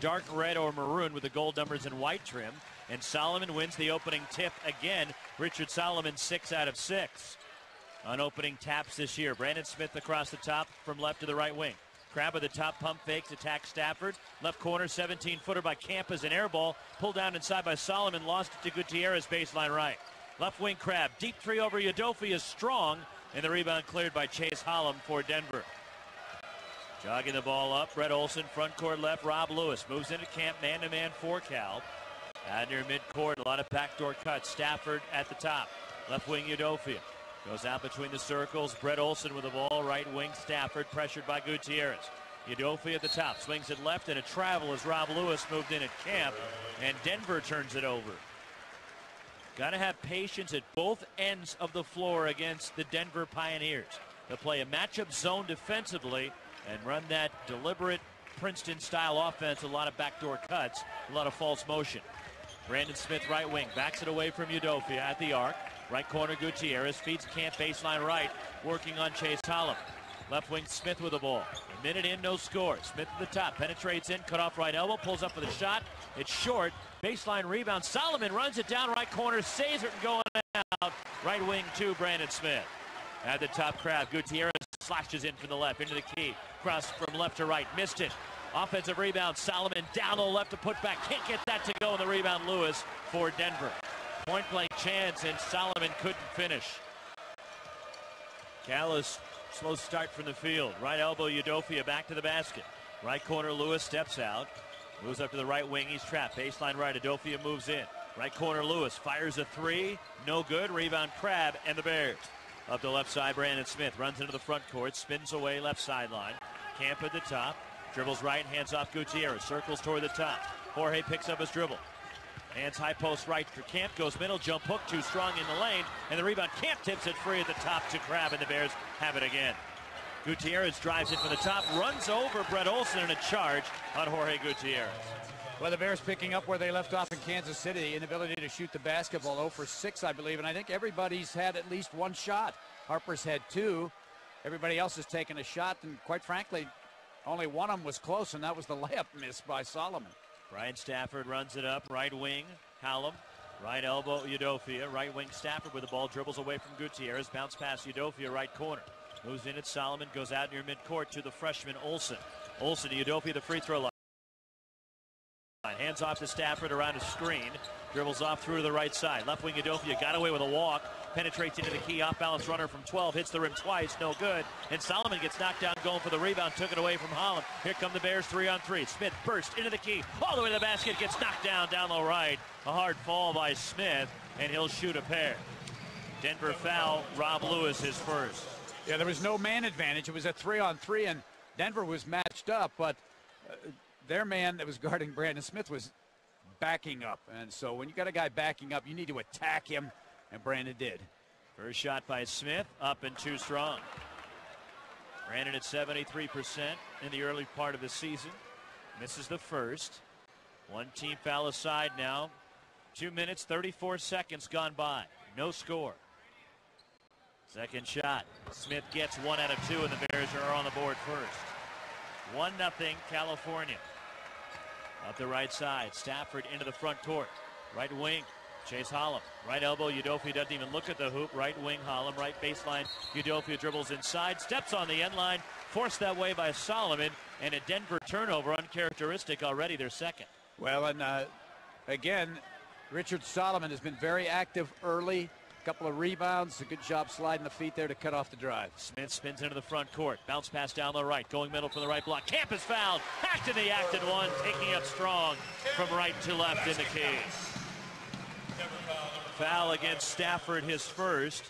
dark red or maroon with the gold numbers in white trim. And Solomon wins the opening tip again. Richard Solomon 6 out of 6 on opening taps this year. Brandon Smith across the top from left to the right wing. Crabb with the top pump fakes, attacks Stafford. Left corner, 17-footer by Camp as an air ball. Pulled down inside by Solomon, lost it to Gutierrez, baseline right. Left wing Crabb, deep three over Udoka is strong, and the rebound cleared by Chase Hollum for Denver. Jogging the ball up, Brett Olson, front court left, Rob Lewis moves into Camp, man-to-man for Cal. Out near midcourt, a lot of backdoor cuts. Stafford at the top. Left wing Udoka. Goes out between the circles. Brett Olson with the ball. Right wing Stafford pressured by Gutierrez. Udoka at the top. Swings it left and a travel as Rob Lewis moved in at Camp. And Denver turns it over. Got to have patience at both ends of the floor against the Denver Pioneers. They'll play a matchup zone defensively and run that deliberate Princeton-style offense. A lot of backdoor cuts. A lot of false motion. Brandon Smith, right wing, backs it away from Udoka at the arc. Right corner, Gutierrez feeds Camp baseline right, working on Chase Hollum. Left wing, Smith with the ball. A minute in, no score. Smith at the top, penetrates in, cut off right elbow, pulls up with a shot. It's short. Baseline rebound. Solomon runs it down right corner, saves it and going out. Right wing to Brandon Smith. At the top, Crabb. Gutierrez slashes in from the left into the key. Cross from left to right, missed it. Offensive rebound, Solomon down the left to put back. Can't get that to go, and the rebound Lewis for Denver. Point blank chance, and Solomon couldn't finish. Callis, slow start from the field. Right elbow, Udoka back to the basket. Right corner, Lewis steps out. Moves up to the right wing, he's trapped. Baseline right, Udoka moves in. Right corner, Lewis fires a three. No good, rebound Crabb and the Bears. Up the left side, Brandon Smith runs into the front court, spins away left sideline. Camp at the top. Dribbles right, hands off Gutierrez. Circles toward the top. Jorge picks up his dribble. Hands high post right for Camp. Goes middle, jump hook, too strong in the lane. And the rebound, Camp tips it free at the top to Crabb, and the Bears have it again. Gutierrez drives it from the top, runs over Brett Olson, and a charge on Jorge Gutierrez. Well, the Bears picking up where they left off in Kansas City. Inability to shoot the basketball, 0 for 6, I believe. And I think everybody's had at least one shot. Harper's had 2. Everybody else has taken a shot, and quite frankly, only one of them was close, and that was the layup miss by Solomon. Brian Stafford runs it up. Right wing, Hallam. Right elbow, Udoka. Right wing, Stafford with the ball. Dribbles away from Gutierrez. Bounce pass, Udoka, right corner. Moves in at Solomon. Goes out near midcourt to the freshman, Olson. Olson to Udoka, the free throw line. Hands off to Stafford around a screen. Dribbles off through to the right side. Left wing, Udoka got away with a walk. Penetrates into the key, off-balance runner from 12, hits the rim twice, no good. And Solomon gets knocked down going for the rebound, took it away from Holland. Here come the Bears 3-on-3. Smith burst into the key, all the way to the basket, gets knocked down low right. A hard fall by Smith, and he'll shoot a pair. Denver foul, Rob Lewis his first. Yeah, there was no man advantage. It was a 3-on-3, and Denver was matched up, but their man that was guarding Brandon Smith was backing up. And so when you got a guy backing up, you need to attack him. And Brandon did. First shot by Smith, up and too strong. Brandon at 73% in the early part of the season. Misses the first. One team foul aside now. 2 minutes, 34 seconds gone by. No score. Second shot. Smith gets 1 out of 2, and the Bears are on the board first. 1-0 California. Up the right side. Stafford into the front court. Right wing. Chase Hollum. Right elbow, Udoka doesn't even look at the hoop. Right wing, Hollum. Right baseline, Udoka dribbles inside. Steps on the end line. Forced that way by Solomon. And a Denver turnover, uncharacteristic already, their second. Well, and again, Richard Solomon has been very active early. A couple of rebounds. A good job sliding the feet there to cut off the drive. Smith spins into the front court. Bounce pass down the right. Going middle for the right block. Camp is fouled. Hacked in the act and one. Taking up strong from right to left in the key. Foul against Stafford, his first.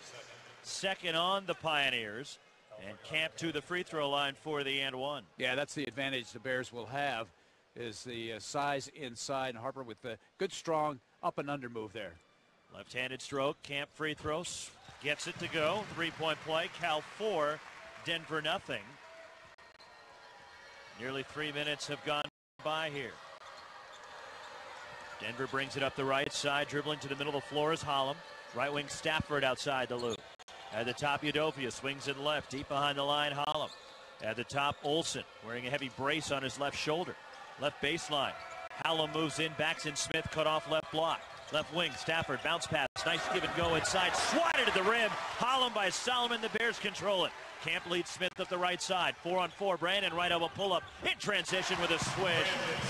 Second on the Pioneers. And Camp to the free throw line for the and one. Yeah, that's the advantage the Bears will have, is the size inside. And Harper with the good, strong up and under move there. Left-handed stroke. Camp free throws. Gets it to go. 3-point play. Cal 4, Denver nothing. Nearly 3 minutes have gone by here. Denver brings it up the right side, dribbling to the middle of the floor is Hollum. Right wing Stafford outside the loop. At the top, Udoka swings it left, deep behind the line, Hollum. At the top, Olson, wearing a heavy brace on his left shoulder. Left baseline. Hallam moves in, backs in Smith, cut off left block. Left wing, Stafford, bounce pass, nice give and go inside, swatted to the rim. Hallam by Solomon, the Bears control it. Camp leads Smith up the right side, 4-on-4, Brandon, right elbow pull-up, in transition with a swish,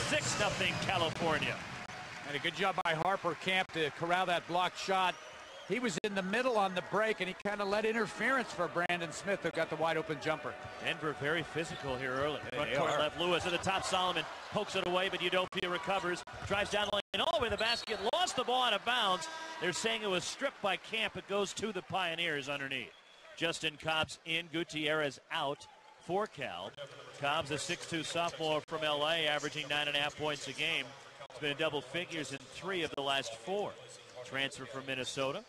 6-0 California. And a good job by Harper Camp to corral that blocked shot. He was in the middle on the break, and he kind of led interference for Brandon Smith, who got the wide-open jumper. Denver very physical here early. Front court left, Lewis at the top, Solomon pokes it away, but Udofia recovers, drives down the lane, all the way to the basket, lost the ball out of bounds. They're saying it was stripped by Camp. It goes to the Pioneers underneath. Justin Cobbs in, Gutierrez out for Cal. Cobbs, a 6'2 sophomore from L.A., averaging 9.5 points a game. He's been in double figures in 3 of the last 4. Transfer from Minnesota.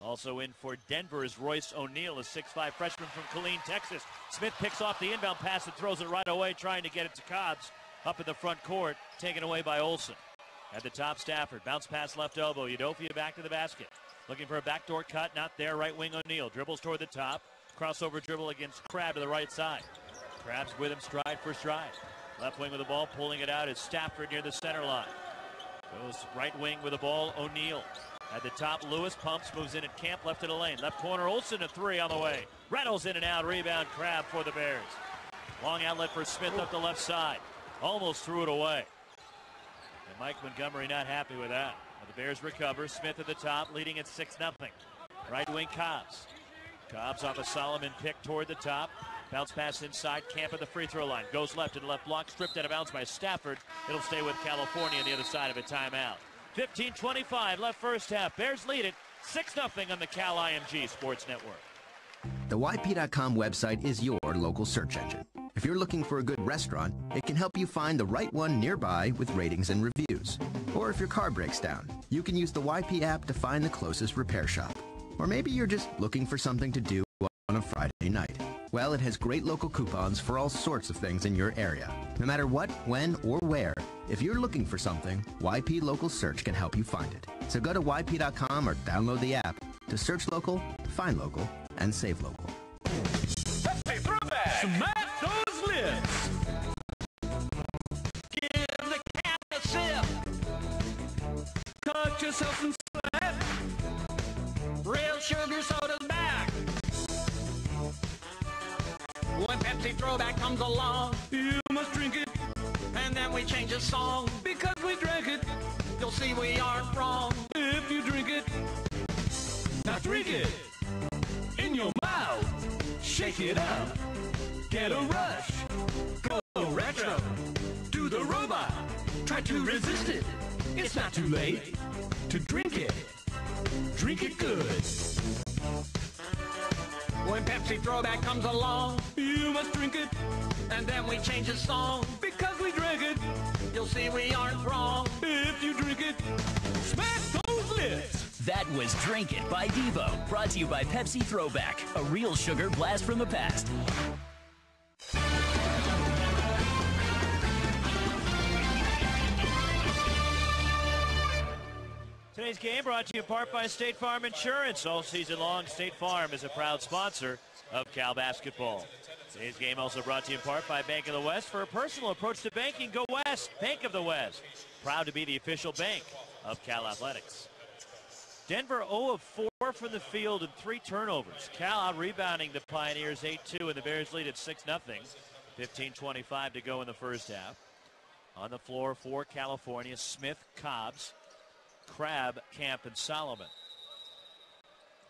Also in for Denver is Royce O'Neal, a 6'5 freshman from Killeen, Texas. Smith picks off the inbound pass and throws it right away, trying to get it to Cobbs. Up in the front court, taken away by Olsen. At the top, Stafford. Bounce pass left elbow. Udofia back to the basket. Looking for a backdoor cut, not there. Right wing O'Neal. Dribbles toward the top. Crossover dribble against Crabbe to the right side. Crabbe's with him stride for stride. Left wing with the ball, pulling it out is Stafford near the center line. Goes right wing with the ball, O'Neal. At the top, Lewis pumps, moves in at Camp, left of the lane. Left corner, Olsen, a 3 on the way. Reynolds in and out, rebound, Crabbe for the Bears. Long outlet for Smith up the left side. Almost threw it away. And Mike Montgomery not happy with that. But the Bears recover. Smith at the top, leading at 6-0. Right wing, Cobbs. Cobbs off a Solomon pick toward the top. Bounce pass inside, Camp at the free throw line. Goes left to the left block, stripped out of bounds by Stafford. It'll stay with California on the other side of a timeout. 15:25 left first half. Bears lead it 6-0 on the Cal IMG Sports Network. The YP.com website is your local search engine. If you're looking for a good restaurant, it can help you find the right one nearby with ratings and reviews. Or if your car breaks down, you can use the YP app to find the closest repair shop. Or maybe you're just looking for something to do on a Friday night. Well, it has great local coupons for all sorts of things in your area. No matter what, when, or where, if you're looking for something, YP Local Search can help you find it. So go to YP.com or download the app to search local, find local, and save local. Pepsi Throwback! Smash those lips! Give the cat a sip! Cut yourself some slack! Real sugar soda's back! When Pepsi Throwback comes along, you must drink it. And then we change the song because we drank it. You'll see we aren't wrong if you drink it. Now drink it in your mouth. Shake it up. Get a rush. Go retro. Do the robot. Try to resist it. It's not too late to drink it. Drink it good. When Pepsi Throwback comes along, you must drink it. And then we change the song because we drink it. You'll see we aren't wrong if you drink it. Smash those lips! That was Drink It by Devo. Brought to you by Pepsi Throwback, a real sugar blast from the past. Today's game brought to you in part by State Farm Insurance. All season long, State Farm is a proud sponsor of Cal basketball. Today's game also brought to you in part by Bank of the West. For a personal approach to banking, go West. Bank of the West. Proud to be the official bank of Cal Athletics. Denver 0 of 4 from the field and 3 turnovers. Cal out-rebounding the Pioneers 8-2, and the Bears lead at 6-0. 15:25 to go in the first half. On the floor for California, Smith, Cobbs, Crabbe, Camp, and Solomon.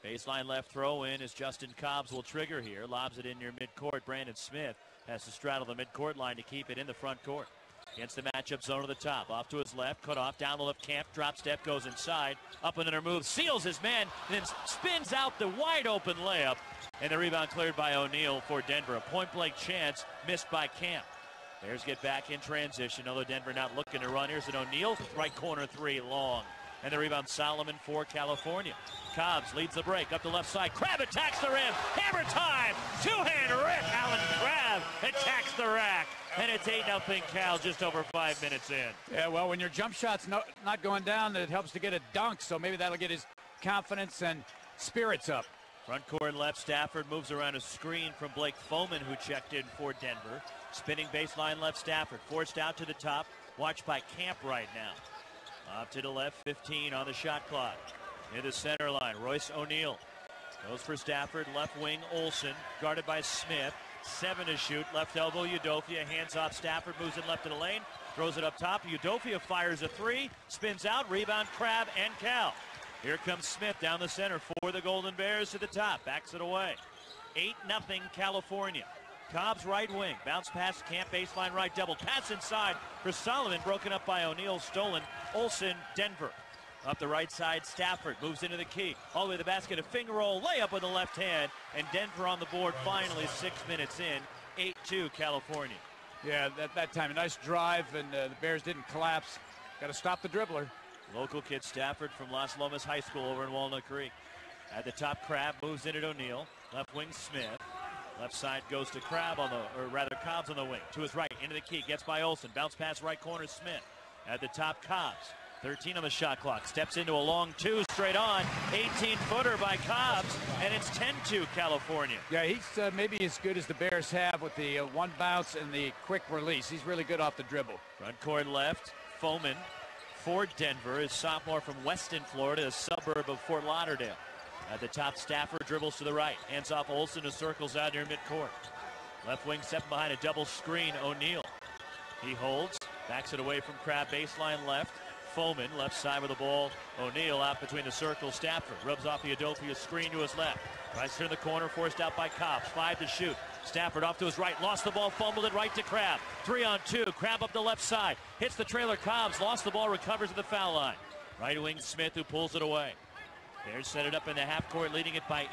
Baseline left throw in as Justin Cobbs will trigger here. Lobs it in near midcourt. Brandon Smith has to straddle the midcourt line to keep it in the front court. Against the matchup zone of the top. Off to his left. Cut off. Down the left. Camp. Drop step. Goes inside. Up and under move. Seals his man. Then spins out the wide open layup. And the rebound cleared by O'Neal for Denver. A point blank chance missed by Camp. Bears get back in transition. Although Denver not looking to run. Here's an O'Neal. Right corner 3 long. And the rebound Solomon for California. Cobbs leads the break up the left side. Crabbe attacks the rim. Hammer time. Two-hand rip. Alan Crabbe attacks the rack. And it's 8-0 Cal just over 5 minutes in. Yeah, well, when your jump shot's not going down, it helps to get a dunk. So maybe that'll get his confidence and spirits up. Front court left, Stafford moves around a screen from Blake Foman, who checked in for Denver. Spinning baseline left, Stafford forced out to the top, watched by Camp right now. Off to the left, 15 on the shot clock. Near the center line, Royce O'Neal goes for Stafford, left wing Olsen, guarded by Smith. 7 to shoot, left elbow Udofia, hands off Stafford, moves it left to the lane, throws it up top. Udofia fires a 3, spins out, rebound Crabbe and Cal. Here comes Smith down the center for the Golden Bears to the top, backs it away. 8-0 California. Cobb's right wing, bounce pass Camp, baseline right, double pass inside for Solomon, broken up by O'Neal, stolen. Olsen, Denver. Up the right side, Stafford moves into the key. All the way to the basket, a finger roll, layup with the left hand, and Denver on the board finally 6 minutes in, 8-2 California. Yeah, that time, a nice drive, and the Bears didn't collapse. Got to stop the dribbler. Local kid Stafford from Las Lomas High School over in Walnut Creek. At the top, Crabbe moves in at O'Neal. Left wing, Smith. Left side goes to Crabbe Cobbs on the wing. To his right, into the key, gets by Olsen. Bounce pass right corner, Smith. At the top, Cobbs. 13 on the shot clock. Steps into a long 2 straight on. 18-footer by Cobbs, and it's 10-2 California. Yeah, he's maybe as good as the Bears have with the one bounce and the quick release. He's really good off the dribble. Front court left, Foman for Denver, his sophomore from Weston, Florida, a suburb of Fort Lauderdale. At the top, Stafford dribbles to the right. Hands off Olsen, who circles out near midcourt. Left wing stepping behind a double screen, O'Neal. He holds, backs it away from Crabbe, baseline left. Foman, left side with the ball. O'Neal out between the circles. Stafford rubs off the Udofia screen to his left. Tries to turn the corner, forced out by Cobbs. 5 to shoot. Stafford off to his right, lost the ball, fumbled it right to Crabbe. 3-on-2, Crabbe up the left side. Hits the trailer, Cobbs, lost the ball, recovers at the foul line. Right wing Smith, who pulls it away. Bears set it up in the half court, leading it by 8.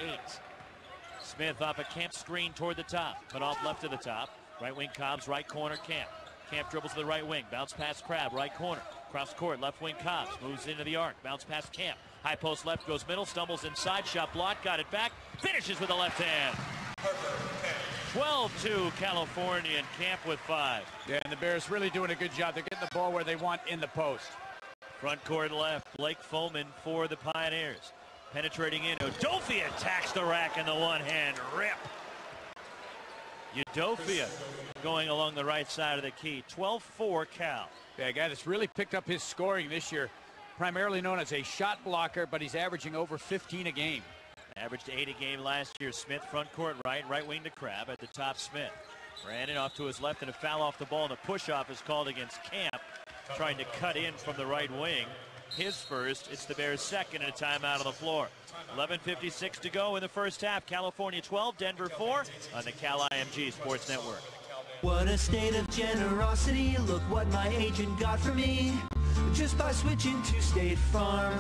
Smith off a Camp screen toward the top, but off left to the top. Right wing Cobbs, right corner Camp. Camp dribbles to the right wing, bounce pass Crabbe, right corner. Cross court, left wing Cobbs, moves into the arc, bounce pass Camp. High post left, goes middle, stumbles inside, shot blocked, got it back, finishes with the left hand. 12-2 California, and Camp with 5. Yeah, and the Bears really doing a good job. They're getting the ball where they want in the post. Front court left, Blake Foman for the Pioneers. Penetrating in, Udofia attacks the rack in the one-hand rip. Udofia going along the right side of the key. 12-4 Cal. Yeah, a guy that's really picked up his scoring this year, primarily known as a shot blocker, but he's averaging over 15 a game. Averaged 8 a game last year. Smith front court right wing to Crabbe. At the top, Smith. Brandon off to his left, and a foul off the ball, and the push-off is called against Camp, trying to cut in from the right wing. His first, it's the Bears' second, and a timeout on the floor. 11:56 to go in the first half. California 12, Denver 4 on the Cal IMG Sports Network. What a state of generosity, look what my agent got for me, just by switching to State Farm.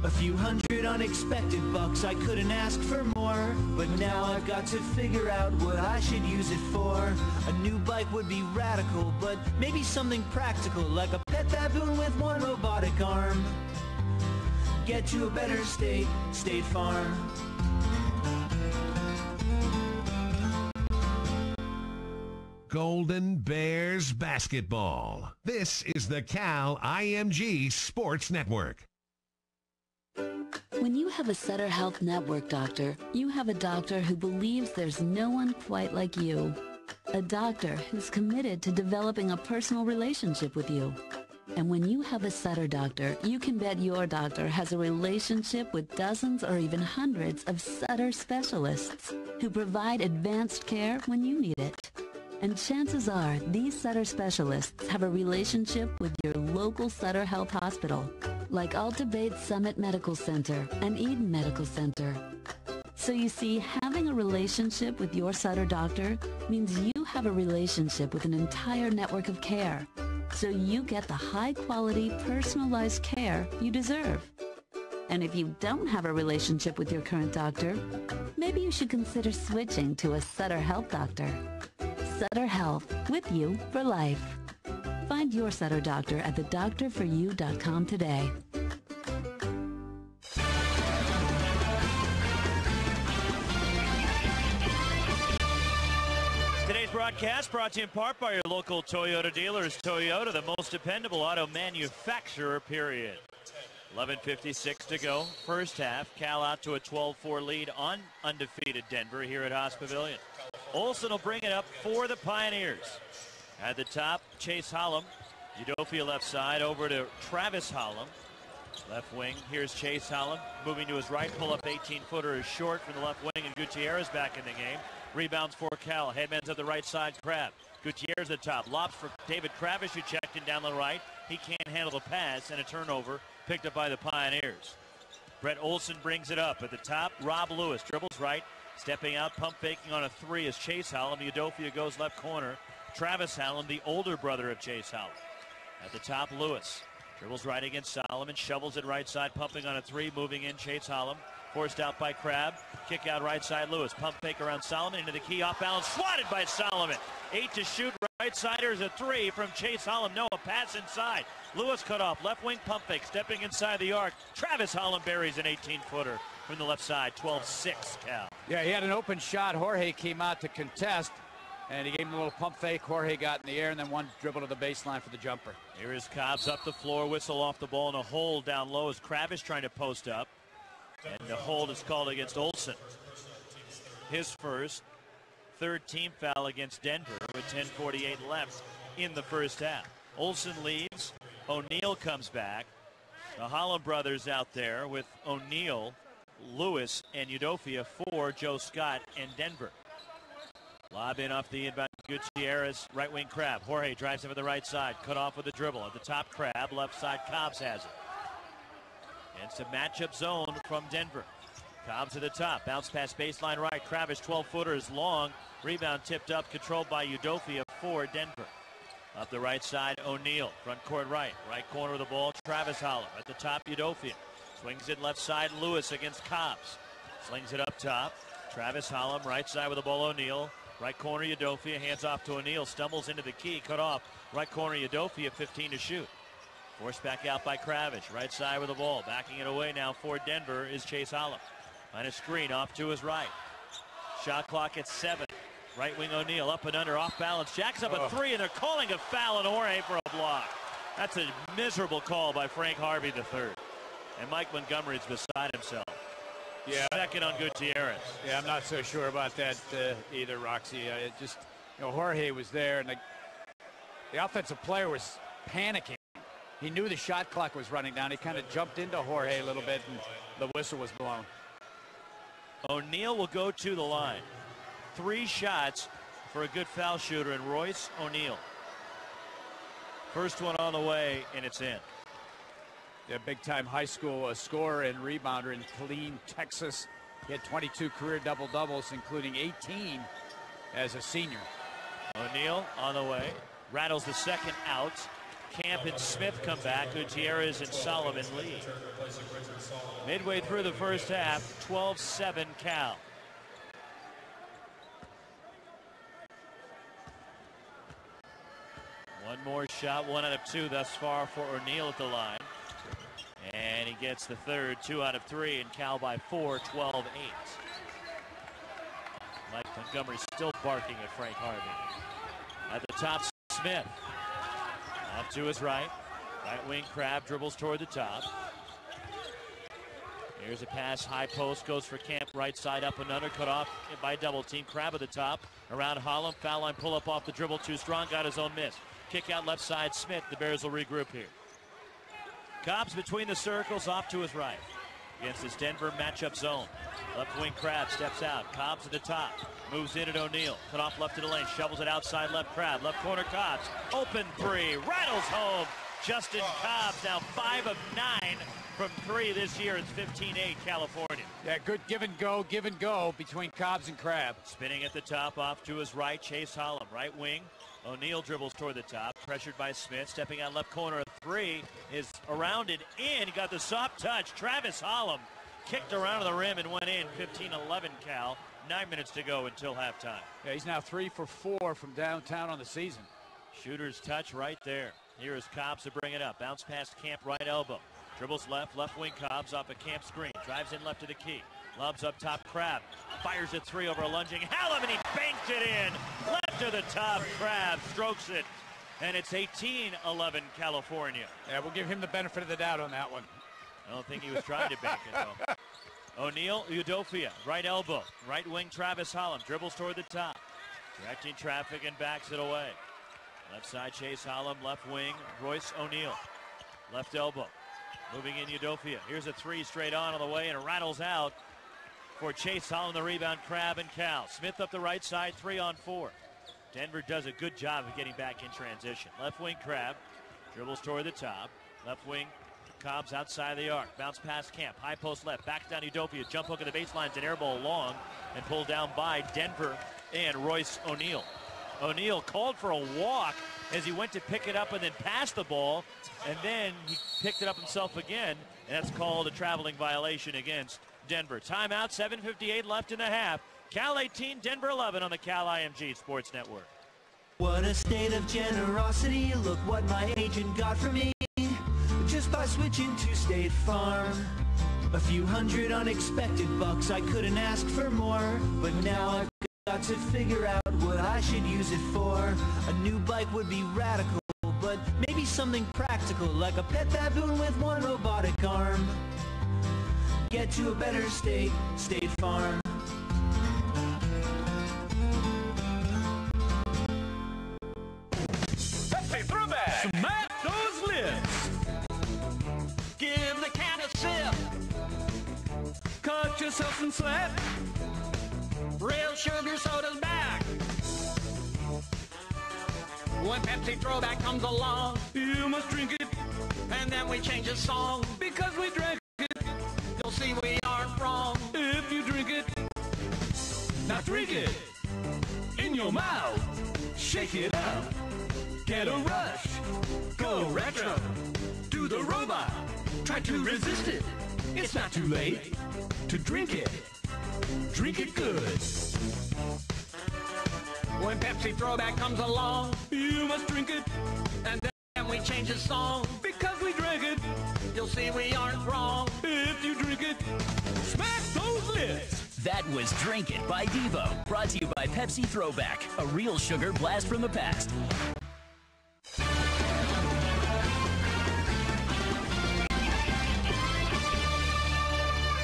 A few hundred unexpected bucks, I couldn't ask for more, but now I've got to figure out what I should use it for. A new bike would be radical, but maybe something practical, like a pet baboon with one robotic arm. Get to a better state, State Farm. Golden Bears basketball. This is the Cal IMG Sports Network. When you have a Sutter Health Network doctor, you have a doctor who believes there's no one quite like you. A doctor who's committed to developing a personal relationship with you. And when you have a Sutter doctor, you can bet your doctor has a relationship with dozens or even hundreds of Sutter specialists who provide advanced care when you need it. And chances are these Sutter specialists have a relationship with your local Sutter Health Hospital, like Alta Bates Summit Medical Center and Eden Medical Center. So you see, having a relationship with your Sutter doctor means you have a relationship with an entire network of care. So you get the high-quality, personalized care you deserve. And if you don't have a relationship with your current doctor, maybe you should consider switching to a Sutter Health doctor. Sutter Health, with you for life. Find your Sutter doctor at thedoctorforyou.com today. Today's broadcast brought to you in part by your local Toyota dealers. Toyota, the most dependable auto manufacturer, period. 11:56 to go. First half. Cal out to a 12-4 lead on undefeated Denver here at Haas Pavilion. Olsen will bring it up for the Pioneers. At the top, Chase Hollum. Udofia left side over to Travis Hollum. Left wing, here's Chase Hollum. Moving to his right, pull up 18-footer is short from the left wing, and Gutierrez back in the game. Rebounds for Cal. Headman's at the right side, Crab. Gutierrez at the top. Lobs for David Kravish, who checked in down the right. He can't handle the pass, and a turnover picked up by the Pioneers. Brett Olsen brings it up. At the top, Rob Lewis dribbles right. Stepping out, pump faking on a three is Chase Hollum. Udofia goes left corner. Travis Hollum, the older brother of Chase Hollum. At the top, Lewis dribbles right against Solomon, shovels it right side, pumping on a three, moving in Chase Hollum. Forced out by Crab. Kick out right side, Lewis. Pump fake around Solomon into the key, off balance, swatted by Solomon. 8 to shoot, right side, there's a three from Chase Hollum. No, a pass inside. Lewis cut off, left wing pump fake, stepping inside the arc. Travis Hollum buries an 18-footer from the left side, 12-6 Cal. Yeah, he had an open shot. Jorge came out to contest, and he gave him a little pump fake. Jorge got in the air, and then one dribble to the baseline for the jumper. Here is Cobbs up the floor, whistle off the ball, and a hold down low as Kravish trying to post up. And the hold is called against Olsen. His first, third team foul against Denver with 10:48 left in the first half. Olsen leaves. O'Neal comes back. The Hollum brothers out there with O'Neal, Lewis, and Udofia for Joe Scott and Denver. Lob in off the inbound Gutierrez, right wing Crab. Jorge drives him to the right side, cut off with a dribble. At the top, Crab, left side, Cobbs has it. It's a matchup zone from Denver. Cobbs at the top, bounce pass baseline right. Kravish, 12-footer is long. Rebound tipped up, controlled by Udofia for Denver. Up the right side, O'Neal, front court right. Right corner of the ball, Travis Hollum. At the top, Udofia. Swings it left side, Lewis against Cobbs. Slings it up top. Travis Hollum, right side with the ball, O'Neal. Right corner, Udofia, hands off to O'Neal. Stumbles into the key, cut off. Right corner, Udofia, 15 to shoot. Forced back out by Kravish. Right side with the ball. Backing it away now for Denver is Chase Hollum. On a screen off to his right. Shot clock at 7. Right wing O'Neal up and under, off balance. Jacks up a three, and they're calling a foul on Jorge for a block. That's a miserable call by Frank Harvey III. And Mike Montgomery's beside himself. Yeah. Second on Gutierrez. Yeah, I'm not so sure about that either, Roxy. It just, Jorge was there, and the offensive player was panicking. He knew the shot clock was running down. He kind of jumped into Jorge a little bit, and the whistle was blown. O'Neal will go to the line. 3 shots for a good foul shooter, and Royce O'Neal. First one on the way, and it's in. Yeah, big-time high school scorer and rebounder in Killeen, Texas. He had 22 career double-doubles, including 18 as a senior. O'Neal on the way. Rattles the second out. Camp and Smith come back. Gutierrez and Solomon lead. Midway through the first half, 12-7 Cal. One more shot, 1 out of 2 thus far for O'Neal at the line. And he gets the third, 2 out of 3, and Cal by 4, 12-8. Mike Montgomery still barking at Frank Harvey. At the top, Smith. Up to his right. Right wing Crab dribbles toward the top. Here's a pass, high post, goes for Camp, right side up and under, cut off by double team. Crab at the top, around Hollum, foul line pull up off the dribble, too strong, got his own miss. Kick out left side, Smith, the Bears will regroup here. Cobbs between the circles, off to his right. Against this Denver matchup zone. Left wing Crab steps out, Cobbs at the top, moves in at O'Neal, cut off left to the lane, shovels it outside left, Crab, left corner Cobbs, open three, rattles home. Justin Cobbs now 5 of 9 from 3 this year. It's 15-8 California. Yeah, good give and go between Cobbs and Crab. Spinning at the top, off to his right, Chase Hollum, right wing. O'Neal dribbles toward the top, pressured by Smith, stepping out left corner. A 3 is around and in. He got the soft touch. Travis Hollum kicked around the rim and went in. 15-11 Cal. 9 minutes to go until halftime. Yeah, he's now 3 for 4 from downtown on the season. Shooter's touch right there. Here is Cobbs to bring it up. Bounce past Camp, right elbow. Dribbles left wing Cobbs off a Camp screen. Drives in left to the key. Lobs up top, Crab. Fires a 3 over a lunging Hollum, and he banks it in. Left to the top, Crab strokes it. And it's 18-11 California. Yeah, we'll give him the benefit of the doubt on that one. I don't think he was trying to bank it, though. O'Neal, Udofia, right elbow. Right wing, Travis Hollum dribbles toward the top. Directing traffic and backs it away. Left side, Chase Hollum. Left wing, Royce O'Neal. Left elbow. Moving in Udofia. Here's a three straight on the way, and it rattles out for Chase Hollum. The rebound, Crab and Cal. Smith up the right side, 3-on-4. Denver does a good job of getting back in transition. Left wing, Crab. Dribbles toward the top. Left wing, Cobbs outside the arc. Bounce past Camp. High post left. Back down Udofia. Jump hook at the baseline. An air ball long and pulled down by Denver and Royce O'Neal. O'Neal called for a walk as he went to pick it up and then passed the ball. And then he picked it up himself again. And that's called a traveling violation against Denver. Timeout. 7:58 left in the half. Cal 18, Denver 11 on the Cal IMG Sports Network. What a state of generosity. Look what my agent got for me. Just by switching to State Farm. A few hundred unexpected bucks, I couldn't ask for more. But now I've got to figure out what I should use it for. A new bike would be radical, but maybe something practical, like a pet baboon with one robotic arm. Get to a better state, State Farm. Pepsi Throwback! Smack those lips! Give the can a sip! Cut yourself some slack! Real sugar soda's back! When Pepsi Throwback comes along, you must drink it. And then we change the song, because we drank it. You'll see we aren't wrong if you drink it. Now drink it! In your mouth! Shake it up! Get a rush! Go retro! Do the robot! Try to resist it! It's not too late to drink it! Drink it good! When Pepsi Throwback comes along, you must drink it! And then we change the song, because we drank it! You'll see we aren't wrong if you drink it! Smack those lips! That was Drink It by Devo. Brought to you by Pepsi Throwback, a real sugar blast from the past.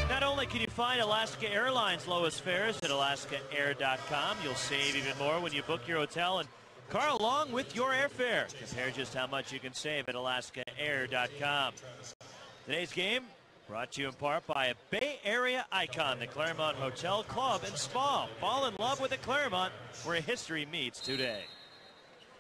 Not only can you find Alaska Airlines lowest fares at alaskaair.com, you'll save even more when you book your hotel and car along with your airfare. Compare just how much you can save at alaskaair.com. Today's game brought to you in part by a Bay Area icon, the Claremont Hotel, Club, and Spa. Fall in love with the Claremont, where history meets today.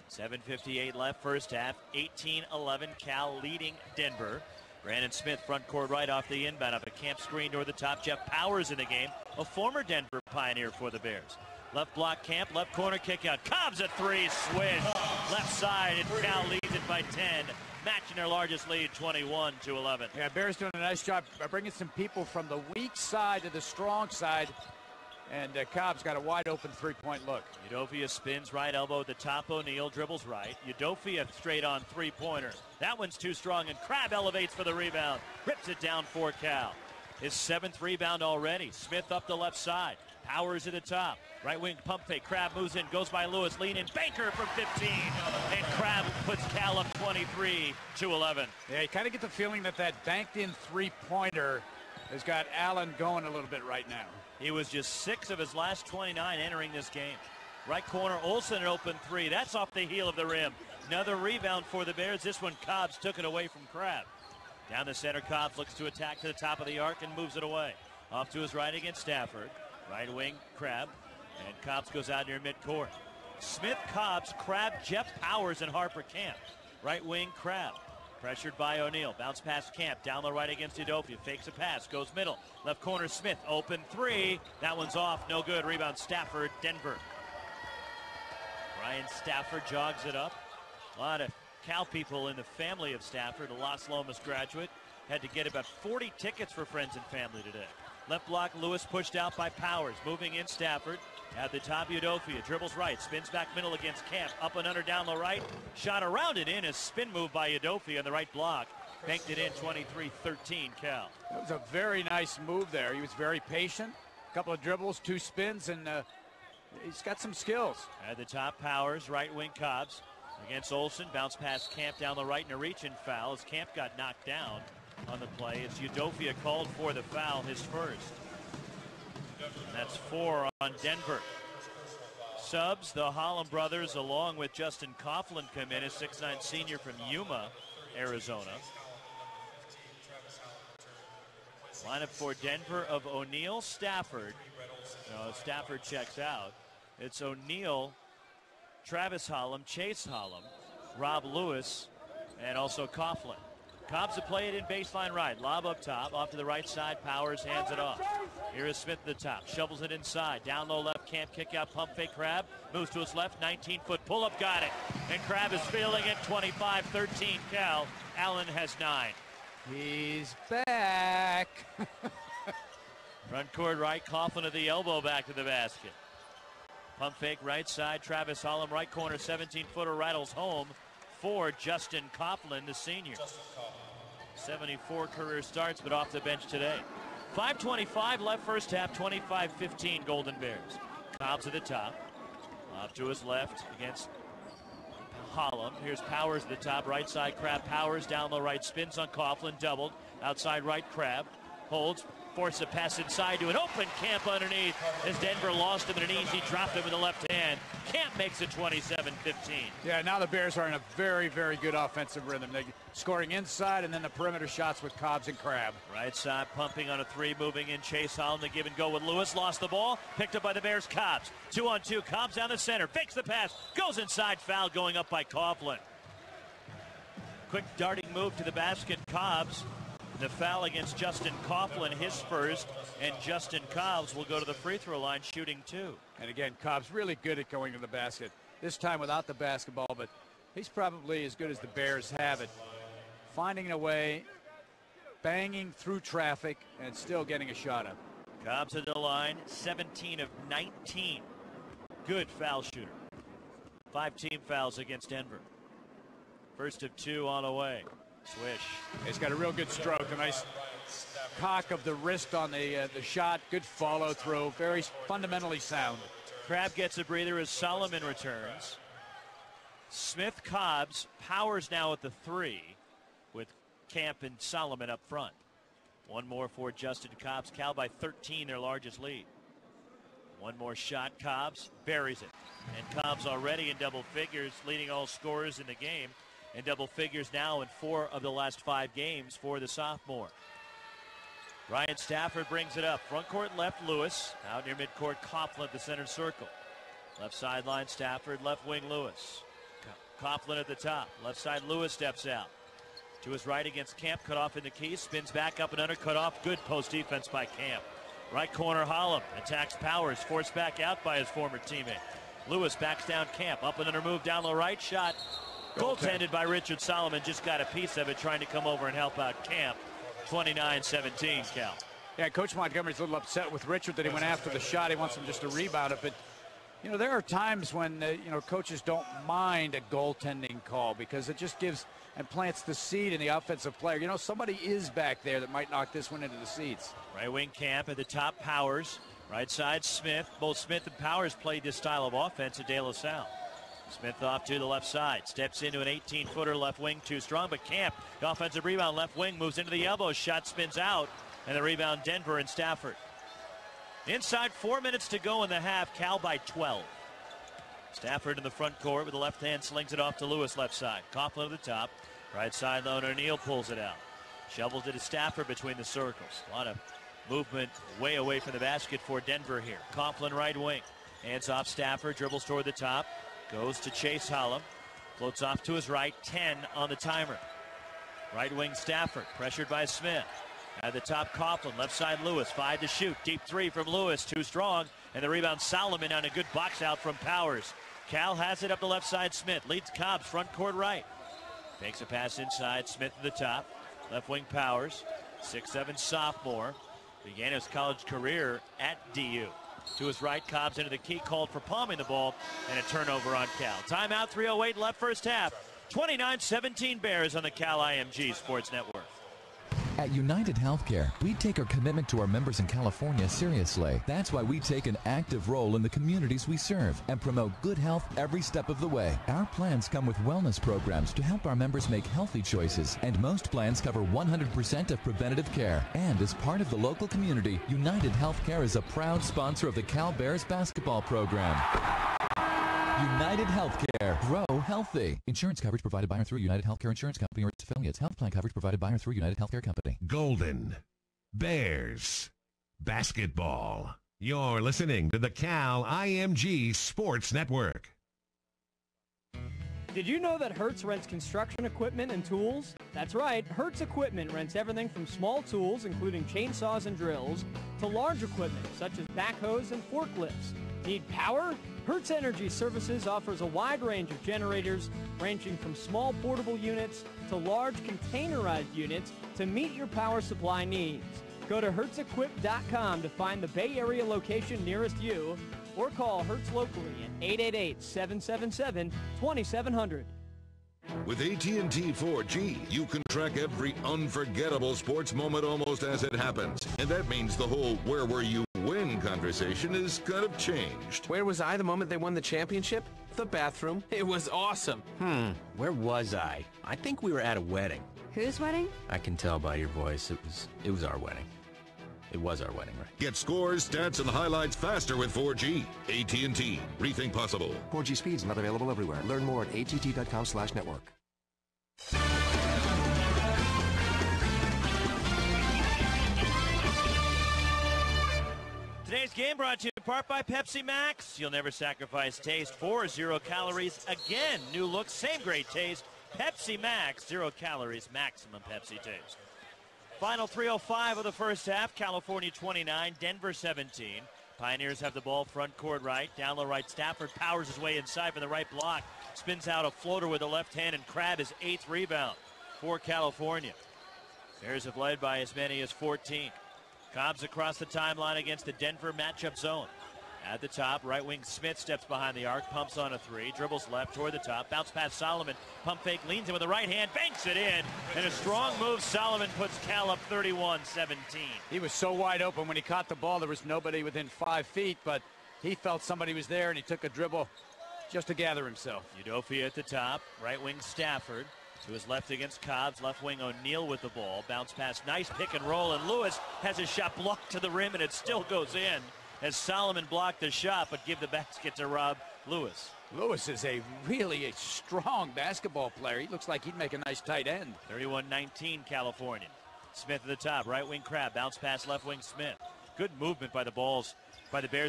7:58 left, first half. 18-11, Cal leading Denver. Brandon Smith, front court right off the inbound. Up a Camp screen toward the top. Jeff Powers in the game, a former Denver Pioneer for the Bears. Left block, Camp, left corner kick out. Cobbs a three, swish. Left side, and Cal leads it by 10. Matching their largest lead, 21-11. Yeah, Bears doing a nice job bringing some people from the weak side to the strong side. And Cobb's got a wide open three-point look. Udofia spins right elbow at the top. O'Neal dribbles right. Udofia straight on three-pointer. That one's too strong, and Crab elevates for the rebound. Rips it down for Cal. His 7th rebound already. Smith up the left side. Powers at the top. Right wing pump fake. Crab moves in, goes by Lewis. Lean in. Banker from 15. And Crab puts Cal up 23-11. Yeah, you kind of get the feeling that banked-in three-pointer has got Allen going a little bit right now. He was just 6 of his last 29 entering this game. Right corner, Olsen an open three. That's off the heel of the rim. Another rebound for the Bears. This one, Cobbs took it away from Crab. Down the center, Cobbs looks to attack to the top of the arc and moves it away. Off to his right against Stafford. Right wing, Crab. And Cobbs goes out near midcourt. Smith, Cobbs, Crab, Jeff Powers, and Harper Camp. Right wing, Crab. Pressured by O'Neal. Bounce pass Camp. Down the right against Udofia. Fakes a pass. Goes middle. Left corner Smith. Open three. That one's off. No good. Rebound Stafford. Denver. Ryan Stafford jogs it up. A lot of Cal people in the family of Stafford. A Las Lomas graduate. Had to get about 40 tickets for friends and family today. Left block Lewis pushed out by Powers. Moving in Stafford. At the top, Udofia dribbles right, spins back middle against Camp, up and under down the right, shot around it in, a spin move by Udofia on the right block, banked it in. 23-13 Cal. That was a very nice move there. He was very patient, a couple of dribbles, 2 spins, and he's got some skills. At the top, Powers, right wing Cobbs against Olsen, bounce past Camp down the right and a reach and foul as Camp got knocked down. on the play. It's Udofia called for the foul, his first. That's 4 on Denver. Subs, the Holland brothers, along with Justin Coughlin, come in, a 6'9" senior from Yuma, Arizona. Lineup for Denver of O'Neal, Stafford. No, Stafford checks out. It's O'Neal, Travis Hollum, Chase Hollum, Rob Lewis, and also Coughlin. Cobbs to play it in baseline right. Lob up top, off to the right side. Powers hands it off. Here is Smith at the top. Shovels it inside. Down low left, Camp kick out, pump fake Crab. Moves to his left, 19-foot pull-up, got it. And Crab is feeling it, 25-13 Cal. Allen has 9. He's back. Front court right, Coughlin to the elbow, back to the basket. Pump fake right side, Travis Hollum, right corner, 17-footer rattles home for Justin Coughlin, the senior. 74 career starts, but off the bench today. 5:25 left first half, 25-15 Golden Bears. Cobbs at the top. Off to his left against Hollum. Here's Powers at the top, right side Crab. Powers down low right, spins on Coughlin, doubled. Outside right Crab, holds, force a pass inside to an open Camp underneath as Denver lost him in an easy drop him with the left hand. Camp makes it 27-15. Yeah, now the Bears are in a very, very good offensive rhythm. They're scoring inside and then the perimeter shots with Cobbs and Crab. Right side pumping on a 3, moving in Chase Hollum, the give and go with Lewis, lost the ball, picked up by the Bears, Cobbs. 2-on-2, Cobbs down the center, fakes the pass, goes inside, foul going up by Coughlin. Quick darting move to the basket, Cobbs. The foul against Justin Coughlin, his first, and Justin Cobbs will go to the free throw line shooting 2. And again, Cobbs really good at going to the basket. This time without the basketball, but he's probably as good as the Bears have it. Finding a way, banging through traffic, and still getting a shot up. Cobbs at the line, 17 of 19. Good foul shooter. 5 team fouls against Denver. First of 2 on the way. Swish. He's got a real good stroke, a nice cock of the wrist on the shot, good follow through, very fundamentally sound. Crab gets a breather as Solomon returns. Smith, Cobbs, Powers now at the 3 with Camp and Solomon up front. One more for Justin Cobbs. Cal by 13, their largest lead. One more shot, Cobbs buries it. And Cobbs already in double figures, leading all scorers in the game. In double figures now in 4 of the last 5 games for the sophomore. Ryan Stafford brings it up. Front court left, Lewis. Out near midcourt, Coughlin at the center circle. Left sideline, Stafford. Left wing, Lewis. Coughlin at the top. Left side, Lewis steps out. To his right against Camp, cut off in the key. Spins back up and under, cut off. Good post defense by Camp. Right corner, Hollum. Attacks Powers. Forced back out by his former teammate. Lewis backs down Camp. Up and under move down low right. Shot. Goaltended by Richard Solomon, just got a piece of it, trying to come over and help out Camp. 29-17, Cal. Yeah, Coach Montgomery's a little upset with Richard that he went after the shot. He wants him just to rebound it. But, you know, there are times when, coaches don't mind a goaltending call because it just gives and plants the seed in the offensive player. You know, somebody is back there that might knock this one into the seats. Right wing Camp at the top, Powers. Right side, Smith. Both Smith and Powers played this style of offense at De La Salle. Smith off to the left side, steps into an 18-footer left wing, too strong, but Camp, the offensive rebound left wing, moves into the elbow, shot spins out, and the rebound Denver and Stafford. Inside 4 minutes to go in the half, Cal by 12. Stafford in the front court with the left hand, slings it off to Lewis left side. Coughlin at the top, right side lone, O'Neal pulls it out. Shovels it to Stafford between the circles. A lot of movement way away from the basket for Denver here. Coughlin right wing, hands off Stafford, dribbles toward the top. Goes to Chase Hollum. Floats off to his right. 10 on the timer. Right wing Stafford. Pressured by Smith. At the top, Coughlin. Left side, Lewis. 5 to shoot. Deep 3 from Lewis. Too strong. And the rebound, Solomon on a good box out from Powers. Cal has it up the left side. Smith leads Cobbs. Front court right. Takes a pass inside. Smith at the top. Left wing Powers. 6'7" sophomore. Began his college career at DU. To his right, Cobbs into the key, called for palming the ball, and a turnover on Cal. Timeout, 3:08 left first half. 29-17 Bears on the Cal IMG Sports Network. At United Healthcare, we take our commitment to our members in California seriously. That's why we take an active role in the communities we serve and promote good health every step of the way. Our plans come with wellness programs to help our members make healthy choices, and most plans cover 100% of preventative care. And as part of the local community, United Healthcare is a proud sponsor of the Cal Bears basketball program. United Healthcare. Grow healthy. Insurance coverage provided by or through United Healthcare Insurance Company or its affiliates. Health plan coverage provided by or through United Healthcare Company. Golden Bears basketball. You're listening to the Cal IMG Sports Network. Did you know that Hertz rents construction equipment and tools? That's right, Hertz Equipment rents everything from small tools, including chainsaws and drills, to large equipment, such as backhoes and forklifts. Need power? Hertz Energy Services offers a wide range of generators, ranging from small portable units to large containerized units to meet your power supply needs. Go to HertzEquip.com to find the Bay Area location nearest you, or call Hertz locally at 888-777-2700. With AT&T 4G, you can track every unforgettable sports moment almost as it happens. And that means the whole where were you when conversation is kind of changed. Where was I the moment they won the championship? The bathroom. It was awesome. Where was I? I think we were at a wedding. Whose wedding? I can tell by your voice. It was our wedding. It was our wedding, right? Get scores, stats, and highlights faster with 4G. AT&T. Rethink possible. 4G speeds not available everywhere. Learn more at att.com/network. Today's game brought to you in part by Pepsi Max. You'll never sacrifice taste for 0 calories. Again, new look, same great taste. Pepsi Max, 0 calories, maximum Pepsi taste. Final 3:05 of the first half. California 29, Denver 17. Pioneers have the ball front court right. Down low right, Stafford powers his way inside for the right block. Spins out a floater with the left hand, and Crabbe his 8th rebound for California. Bears have led by as many as 14. Cobbs across the timeline against the Denver matchup zone. At the top, right wing Smith steps behind the arc, pumps on a 3, dribbles left toward the top, bounce past Solomon, pump fake, leans in with the right hand, banks it in, and a strong move. Solomon puts Cal up 31-17. He was so wide open when he caught the ball. There was nobody within 5 feet, but he felt somebody was there, and he took a dribble just to gather himself. Udofia at the top, right wing Stafford. To his left against Cobbs, left wing O'Neal with the ball. Bounce pass, nice pick and roll, and Lewis has his shot blocked to the rim, and it still goes in as Solomon blocked the shot, but give the basket to Rob Lewis. Lewis is really a strong basketball player. He looks like he'd make a nice tight end. 31-19 California. Smith at the top, right wing Crabbe, bounce pass left wing Smith. Good movement by the Bears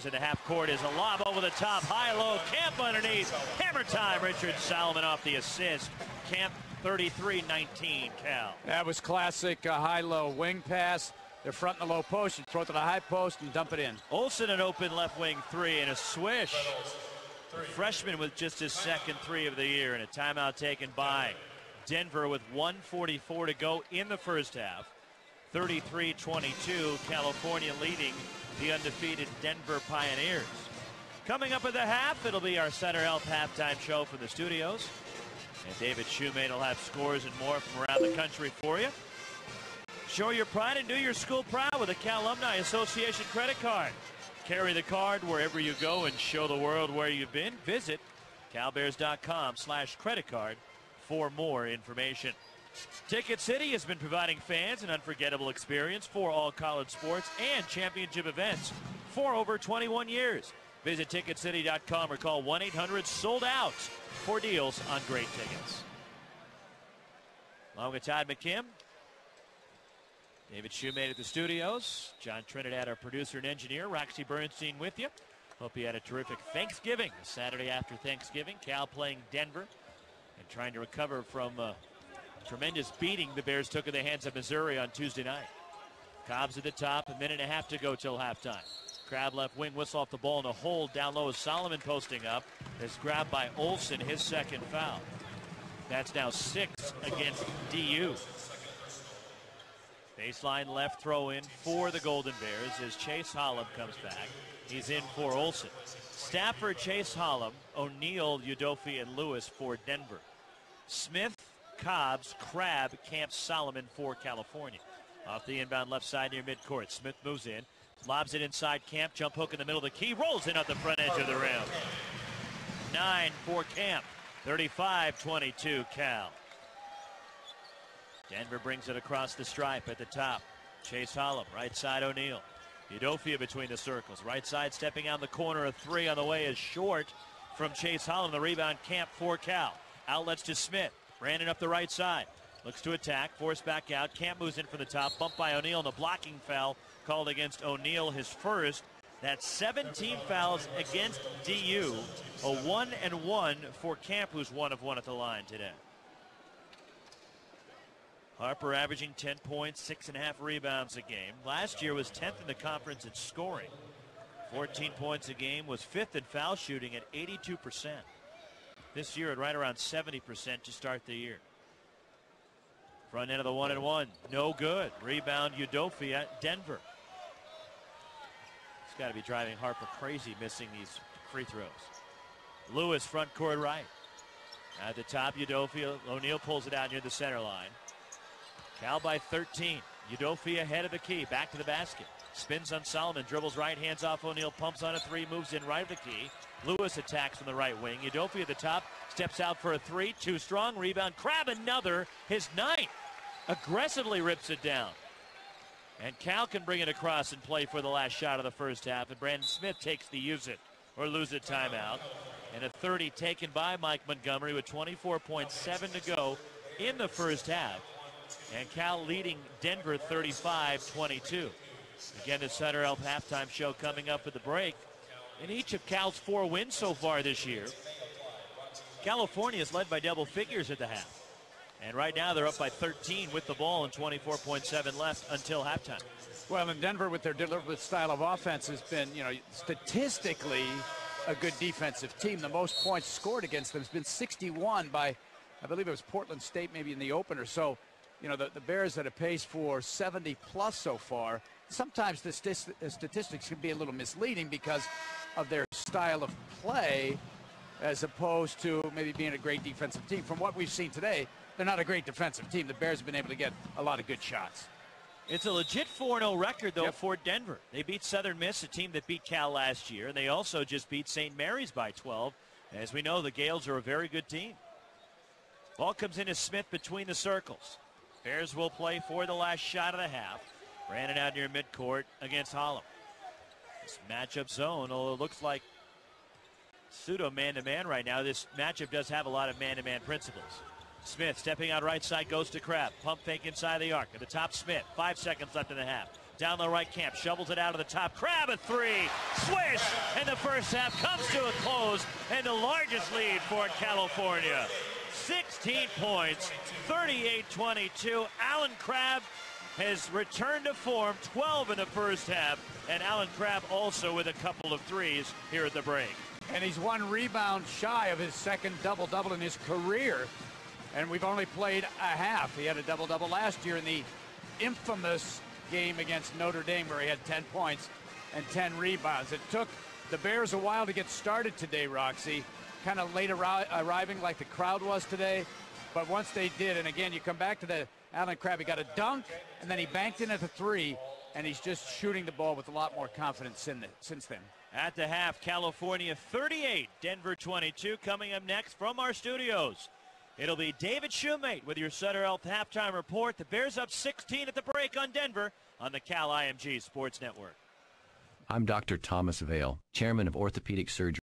at the half court is a lob over the top, high-low, Camp underneath. Hammer time, Richard Solomon off the assist. Camp 33-19 Cal. That was classic high-low wing pass. They're front in the low post. You throw it to the high post and dump it in. Olsen an open left wing 3 and a swish. The freshman with just his second 3 of the year, and a timeout taken by Denver with 1:44 to go in the first half. 33-22, California leading the undefeated Denver Pioneers. Coming up at the half, it'll be our Center Health halftime show from the studios. And David Shoemate will have scores and more from around the country for you. Show your pride and do your school proud with a Cal Alumni Association credit card. Carry the card wherever you go and show the world where you've been. Visit calbears.com/credit card for more information. Ticket City has been providing fans an unforgettable experience for all college sports and championship events for over 21 years. Visit ticketcity.com or call 1-800-SOLD-OUT for deals on great tickets. Along with Todd McKim, David Shoemate at the studios, John Trinidad, our producer and engineer, Roxy Bernstein with you. Hope you had a terrific Thanksgiving, Saturday after Thanksgiving. Cal playing Denver and trying to recover from a tremendous beating the Bears took in the hands of Missouri on Tuesday night. Cobbs at the top, 1.5 minutes to go till halftime. Crabbe left wing, whistle off the ball in a hold. Down low is Solomon posting up. Is grabbed by Olsen, his second foul. That's now 6 against DU. Baseline left throw in for the Golden Bears as Chase Hollum comes back. He's in for Olsen. Stafford, Chase Hollum, O'Neal, Udofia, and Lewis for Denver. Smith, Cobbs, Crabbe, Camp, Solomon for California. Off the inbound left side near midcourt. Smith moves in. Lobs it inside Camp. Jump hook in the middle of the key. Rolls in at the front edge of the rim. 9 for Camp. 35-22 Cal. Denver brings it across the stripe at the top. Chase Hollum, right side O'Neal. Udofia between the circles. Right side stepping out the corner. A three on the way is short from Chase Hollum. The rebound Camp for Cal. Outlets to Smith. Brandon up the right side. Looks to attack. Forced back out. Camp moves in from the top. Bumped by O'Neal. And the blocking foul called against O'Neal, his first. That's 17 fouls against DU. A 1-and-1 for Camp, who's 1 of 1 at the line today. Harper averaging 10 points, 6.5 rebounds a game. Last year was 10th in the conference in scoring. 14 points a game, was 5th in foul shooting at 82%. This year at right around 70% to start the year. Front end of the 1-and-1, no good. Rebound Udofia, Denver. He's got to be driving Harper crazy missing these free throws. Lewis front court right. At the top, Udofia. O'Neal pulls it out near the center line. Cal by 13. Udofia ahead of the key. Back to the basket. Spins on Solomon. Dribbles right. Hands off O'Neal. Pumps on a three. Moves in right of the key. Lewis attacks from the right wing. Udofia at the top. Steps out for a three. Too strong. Rebound. Crabbe another. His ninth. Aggressively rips it down. And Cal can bring it across and play for the last shot of the first half. And Brandon Smith takes the use it or lose it timeout. And a 30 taken by Mike Montgomery with 24.7 to go in the first half. And Cal leading Denver 35-22. Again, the Sutter Health halftime show coming up at the break. In each of Cal's 4 wins so far this year, California is led by double figures at the half. And right now they're up by 13 with the ball and 24.7 left until halftime. Well, in Denver with their deliberate style of offense has been, statistically a good defensive team. The most points scored against them has been 61 by, I believe it was Portland State maybe in the opener. So, the Bears at a pace for 70-plus so far. Sometimes the statistics can be a little misleading because of their style of play as opposed to maybe being a great defensive team. From what we've seen today, they're not a great defensive team. The Bears have been able to get a lot of good shots. It's a legit 4-0 record, though, for Denver. They beat Southern Miss, a team that beat Cal last year, and they also just beat St. Mary's by 12. As we know, the Gales are a very good team. Ball comes into Smith between the circles. Bears will play for the last shot of the half. Brandon out near midcourt against Hollum. This matchup zone, although it looks like pseudo man-to-man right now, this matchup does have a lot of man-to-man principles. Smith stepping out right side, goes to Crabbe. Pump fake inside the arc. At the top, Smith. 5 seconds left in the half. Down the right, Camp shovels it out of the top. Crabbe a three. Swish! And the first half comes to a close. And the largest lead for California. 16 points, 38-22. Allen Crabbe has returned to form, 12 in the first half. And Allen Crabbe also with a couple of threes here at the break. And he's 1 rebound shy of his second double-double in his career. And we've only played a half. He had a double-double last year in the infamous game against Notre Dame where he had 10 points and 10 rebounds. It took the Bears a while to get started today, Roxy. Kind of late arriving like the crowd was today. But once they did, and again, you come back to the Allen Crabbe, he got a dunk, and then he banked in at the three, and he's just shooting the ball with a lot more confidence since then. At the half, California 38, Denver 22. Coming up next from our studios, it'll be David Shoemate with your Sutter Health halftime report. The Bears up 16 at the break on Denver on the Cal IMG Sports Network. I'm Dr. Thomas Vale, chairman of orthopedic surgery